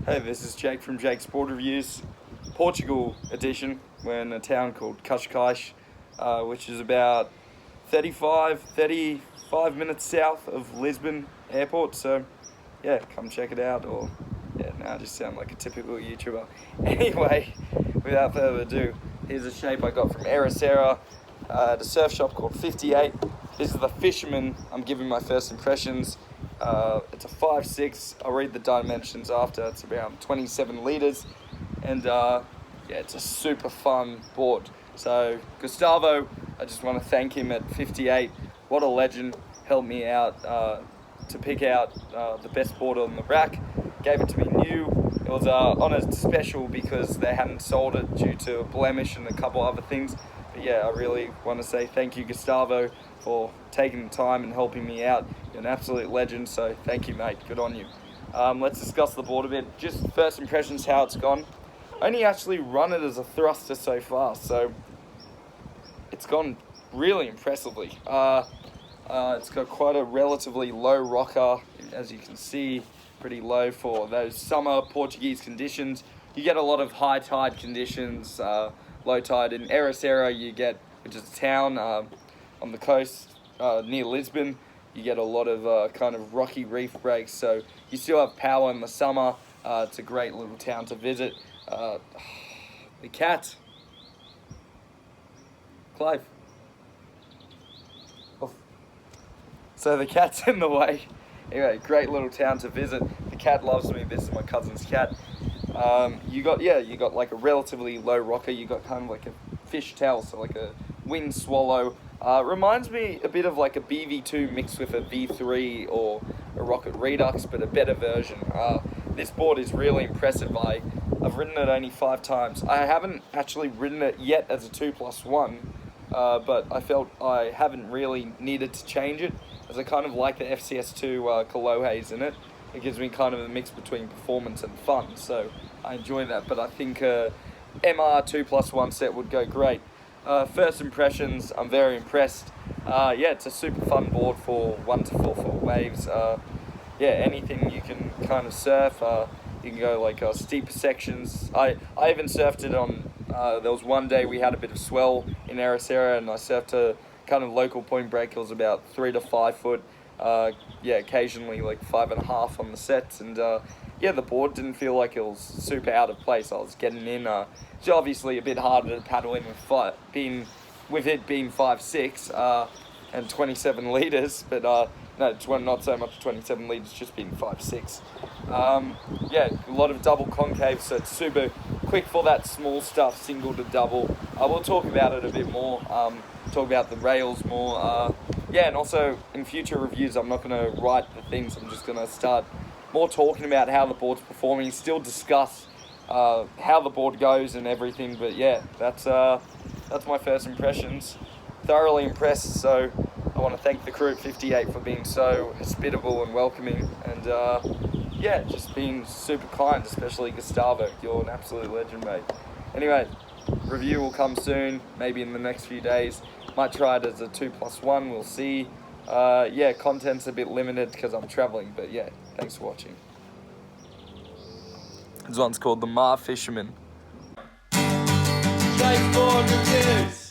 Hey, this is Jake from Jake's Board Reviews, Portugal edition. We're in a town called Cascais, which is about 35 minutes south of Lisbon Airport. So, yeah, come check it out. Or, yeah, now I just sound like a typical YouTuber. Anyway, without further ado, here's a shape I got from Ericeira at a surf shop called 58. This is the Fisherman. I'm giving my first impressions. It's a 5'6". I'll read the dimensions after. It's around 27 litres, and yeah, it's a super fun board. So Gustavo, I just want to thank him at 58. What a legend! Helped me out to pick out the best board on the rack. Gave it to me new. It was on a special because they hadn't sold it due to a blemish and a couple other things. But yeah, I really want to say thank you, Gustavo, for taking the time and helping me out. You're an absolute legend, so thank you, mate. Good on you. Let's discuss the board a bit. Just first impressions, how it's gone. I only actually run it as a thruster so far, so it's gone really impressively. It's got quite a relatively low rocker, as you can see, pretty low for those summer Portuguese conditions. You get a lot of high tide conditions, low tide. In Ericeira, you get, which is a town on the coast near Lisbon, you get a lot of kind of rocky reef breaks, so you still have power in the summer. It's a great little town to visit. The cat, Clive. Oh. So the cat's in the way. Anyway, great little town to visit. The cat loves me. This is my cousin's cat. You got like a relatively low rocker. You got kind of like a fish tail, so like a wind swallow. Reminds me a bit of like a BV2 mixed with a V3 or a Rocket Redux, but a better version. This board is really impressive. I've ridden it only 5 times. I haven't actually ridden it yet as a 2+1, but I felt I haven't really needed to change it, as I kind of like the FCS2 Kolohes in it. It gives me kind of a mix between performance and fun, so I enjoy that. But I think MR 2+1 set would go great. First impressions, I'm very impressed. Yeah, it's a super fun board for 1 to 4 foot waves. Yeah, anything you can kind of surf. You can go like steeper sections. I even surfed it on, there was one day we had a bit of swell in Ericeira, and I surfed a kind of local point break. It was about 3 to 5 foot. Yeah, occasionally like 5.5 on the sets, and yeah, the board didn't feel like it was super out of place. I was getting in. It's obviously a bit harder to paddle in with it being 5'6" and 27 litres, but no, it's not so much 27 litres, just being 5'6". Yeah, a lot of double concave, so it's super quick for that small stuff, single to double. I will talk about it a bit more. Talk about the rails more. Yeah, and also in future reviews, I'm not going to write the things. I'm just going to start more talking about how the board's performing. Still discuss how the board goes and everything. But yeah, that's my first impressions. Thoroughly impressed. So I want to thank the crew at 58 for being so hospitable and welcoming, and yeah, just being super kind, especially Gustavo. You're an absolute legend, mate. Anyway, review will come soon, maybe in the next few days. Might try it as a 2+1, we'll see. Yeah, content's a bit limited because I'm traveling, but yeah, thanks for watching. This one's called the MAR Fisherman. Playful reviews.